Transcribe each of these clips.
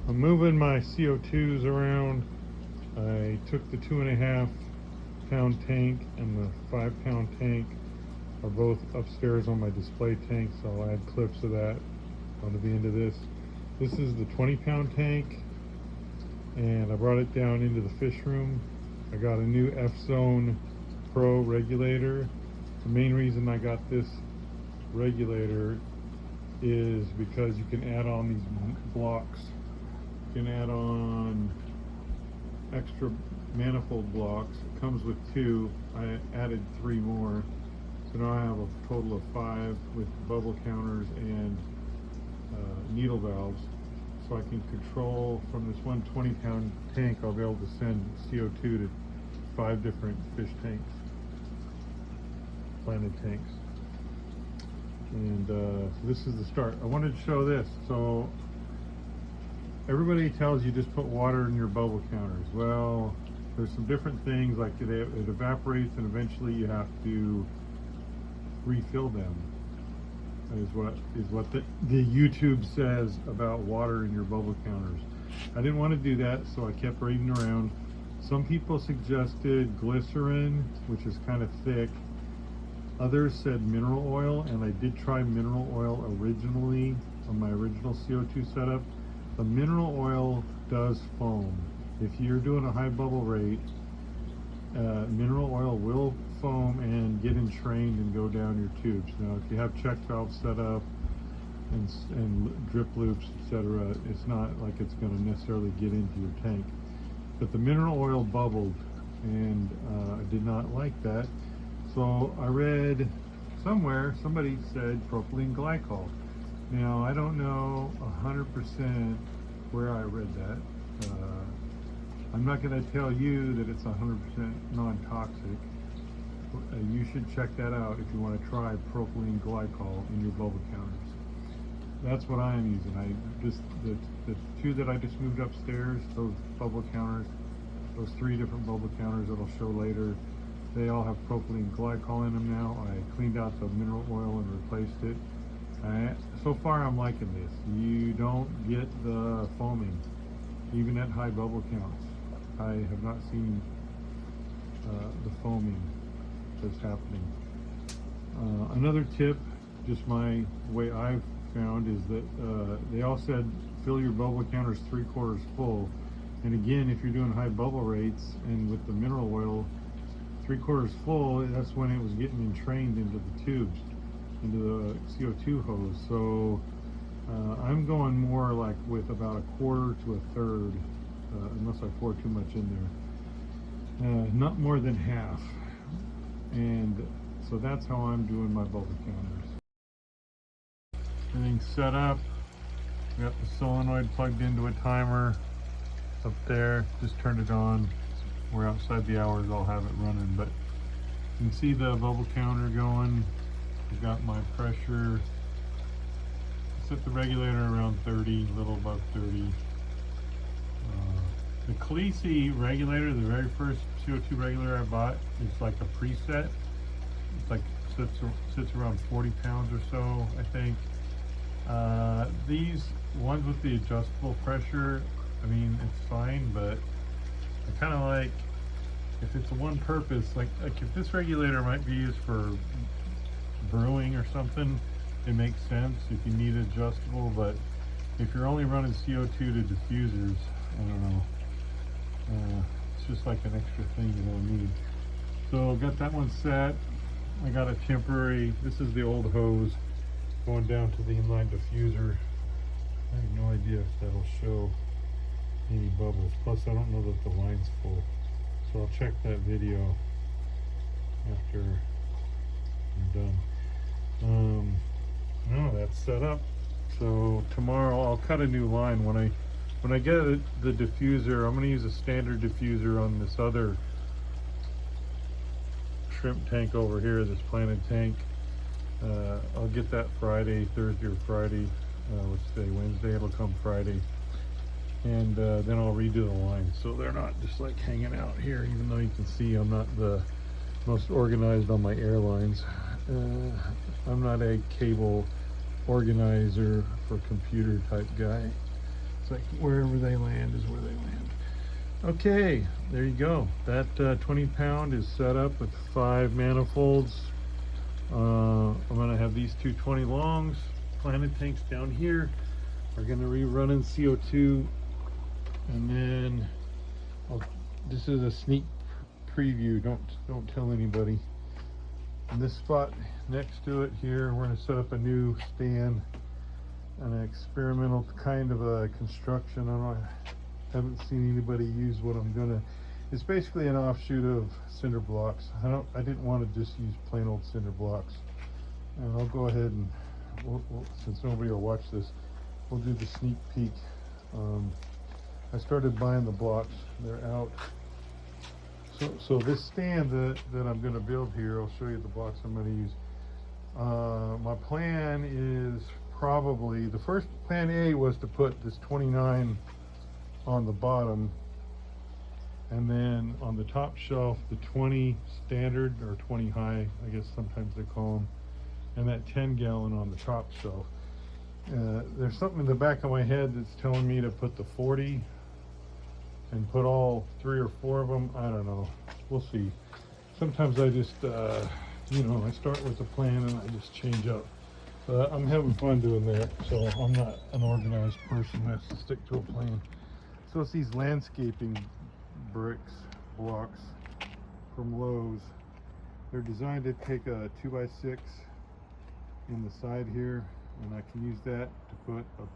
I'm moving my CO2s around. I took the 2.5 pound tank and the 5 pound tank are both upstairs on my display tank, so I'll add clips of that onto the end of this. This is the 20 pound tank, and I brought it down into the fish room. I got a new F-Zone Pro regulator. The main reason I got this regulator is because you can add on these blocks. You can add on extra manifold blocks. It comes with 2. I added 3 more. So now I have a total of 5 with bubble counters and needle valves. So I can control from this one 20-pound tank, I'll be able to send CO2 to 5 different fish tanks, planted tanks. And so this is the start. I wanted to show this. So everybody tells you just put water in your bubble counters. Well, there's some different things, like it evaporates and eventually you have to refill them, is what the YouTube says about water in your bubble counters. I didn't want to do that, so I kept reading around. Some people suggested glycerin, which is kind of thick. Others said mineral oil, and I did try mineral oil originally on my original CO2 setup. The mineral oil does foam. If you're doing a high bubble rate, mineral oil will foam and get entrained and go down your tubes. Now, if you have check valves set up and drip loops, etc., it's not like it's going to necessarily get into your tank. But the mineral oil bubbled, and I did not like that. So I read somewhere, somebody said propylene glycol. Now, I don't know 100% where I read that. I'm not going to tell you that it's 100% non-toxic. You should check that out if you want to try propylene glycol in your bubble counters. That's what I am using. The 2 that I just moved upstairs, those bubble counters, those 3 different bubble counters that I'll show later, they all have propylene glycol in them now. I cleaned out the mineral oil and replaced it. So far I'm liking this. You don't get the foaming, even at high bubble counts. I have not seen the foaming that's happening. Another tip, just my way I've found, is that they all said fill your bubble counters 3/4 full. And again, if you're doing high bubble rates and with the mineral oil 3/4 full, that's when it was getting entrained into the tubes, into the CO2 hose. So I'm going more like with about 1/4 to 1/3, unless I pour too much in there. Not more than half. And so that's how I'm doing my bubble counters. Everything's set up. Got the solenoid plugged into a timer up there. Just turned it on. We're outside the hours, I'll have it running, but you can see the bubble counter going. I've got my pressure. Set the regulator around 30, a little above 30. The Co2 regulator, the very first CO2 regulator I bought, is like a preset. It's like sits around 40 pounds or so, I think. These ones with the adjustable pressure, I mean, it's fine, but I kind of like, if it's a one purpose, like if this regulator might be used for brewing or something, it makes sense if you need adjustable. But if you're only running CO2 to diffusers, I don't know, it's just like an extra thing you don't need. So got that one set. I got a temporary, this is the old hose going down to the inline diffuser. I have no idea if that'll show any bubbles. Plus I don't know that the line's full. So I'll check that video after I'm done. No, that's set up. So tomorrow I'll cut a new line. When I get the diffuser, I'm going to use a standard diffuser on this other shrimp tank over here, this planted tank. I'll get that Friday, Thursday or Friday. Let's say Wednesday, it'll come Friday. And then I'll redo the line so they're not just like hanging out here, even though you can see I'm not the most organized on my airlines. I'm not a cable organizer for computer type guy. It's like wherever they land is where they land. Okay, there you go. That 20 pound is set up with 5 manifolds. I'm gonna have these two 20 longs. Planted tanks down here are gonna be running CO2, and then this is a sneak preview. Don't tell anybody. In this spot next to it here, we're gonna set up a new stand, an experimental kind of a construction. Haven't seen anybody use what I'm gonna. It's basically an offshoot of cinder blocks. I didn't want to just use plain old cinder blocks, and I'll go ahead and since nobody will watch this, we'll do the sneak peek. I started buying the blocks. They're out. So this stand that I'm going to build here, I'll show you the blocks I'm going to use. My plan is probably, the first plan A was to put this 29 on the bottom, and then on the top shelf the 20 standard, or 20 high, I guess sometimes they call them, and that 10 gallon on the top shelf. There's something in the back of my head that's telling me to put the 40 and put all 3 or 4 of them. I don't know, we'll see. Sometimes I just I start with a plan and I just change up, but I'm having fun doing that. So I'm not an organized person who has to stick to a plan. So it's these landscaping blocks from Lowe's. They're designed to take a 2x6 in the side here, and I can use that to put a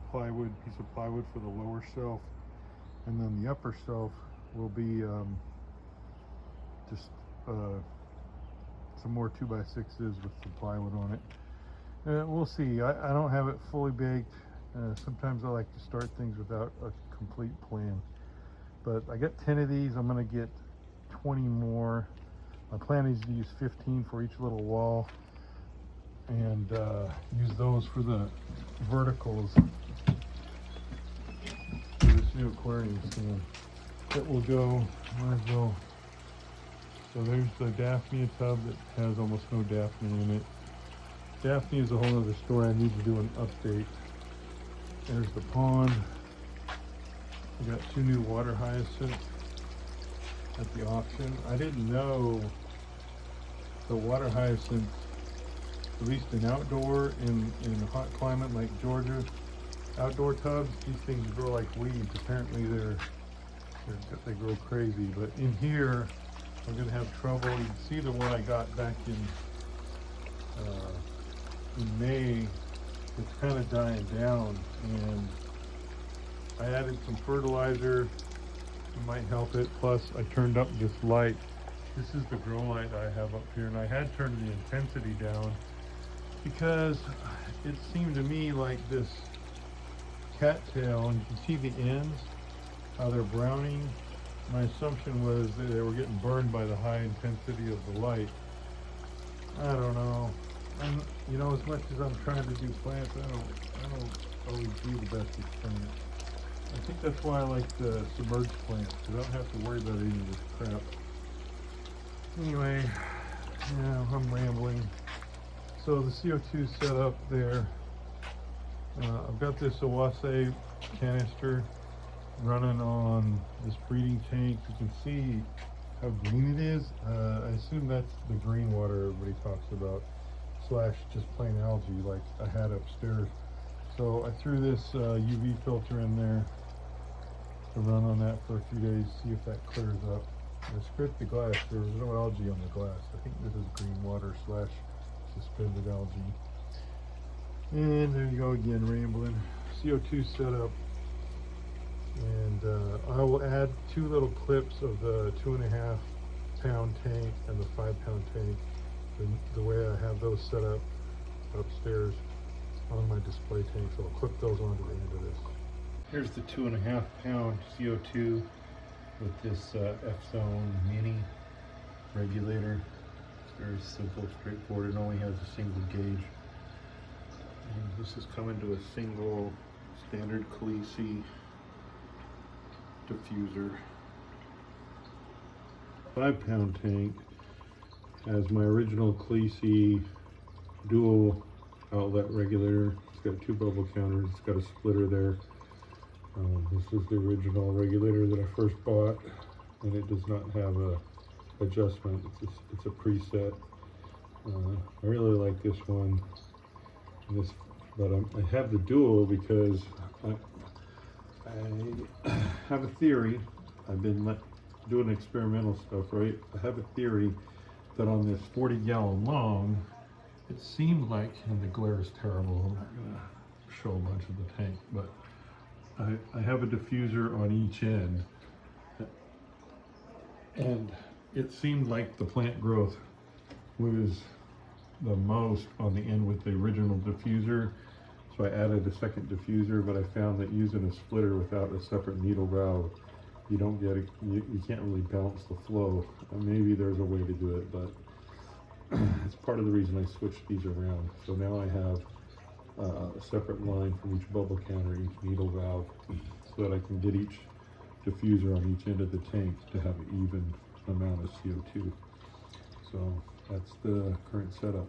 piece of plywood for the lower shelf, and then the upper shelf will be just some more 2x6s with some plywood on it. We'll see. I don't have it fully baked. Sometimes I like to start things without a complete plan, but I got 10 of these. I'm going to get 20 more. My plan is to use 15 for each little wall, and use those for the verticals for this new aquarium stand that will go. So there's the Daphnia tub that has almost no Daphnia in it. Daphnia is a whole other story. I need to do an update. There's the pond. I got 2 new water hyacinths at the auction. I didn't know the water hyacinth, at least in outdoor, in a hot climate like Georgia, outdoor tubs, these things grow like weeds. Apparently they grow crazy, but in here I'm gonna have trouble. You can see the one I got back in May. It's kind of dying down, and I added some fertilizer. It might help it. Plus I turned up this light. This is the grow light I have up here, and I had turned the intensity down because it seemed to me like this cattail, and you can see the ends, how they're browning. My assumption was that they were getting burned by the high intensity of the light. I don't know. As much as I'm trying to do plants, I don't always do the best with plants. I think that's why I like the submerged plants, because I don't have to worry about any of this crap. Anyway, yeah, I'm rambling. So the CO2 set up there. I've got this Awase canister running on this breeding tank. You can see how green it is. I assume that's the green water everybody talks about, / just plain algae like I had upstairs. So I threw this UV filter in there to run on that for a few days, see if that clears up. I scraped the glass. There was no algae on the glass. I think this is green water / suspended algae. And there you go again, rambling. CO2 setup. And I will add 2 little clips of the 2.5 pound tank and the 5 pound tank, the way I have those set up upstairs on my display tank. So I'll clip those onto the end of this. Here's the 2.5 pound CO2 with this F-Zone mini regulator. It's very simple, straightforward. It only has a single gauge. And this is coming to a single standard Khaleesi diffuser. 5 pound tank has my original Khaleesi dual outlet regulator. It's got 2 bubble counters. It's got a splitter there. This is the original regulator that I first bought, and it does not have a adjustment. It's a preset. I really like this one. But I have the dual because I have a theory. I've been doing experimental stuff, right? I have a theory that on this 40-gallon long, it seemed like, and the glare is terrible, I'm not gonna show a bunch of the tank, but I have a diffuser on each end, and it seemed like the plant growth was the most on the end with the original diffuser. So I added a second diffuser, but I found that using a splitter without a separate needle valve, you don't get it, you can't really balance the flow. Maybe there's a way to do it, but it's part of the reason I switched these around. So now I have a separate line from each bubble counter, each needle valve, so that I can get each diffuser on each end of the tank to have an even amount of CO2. So that's the current setup.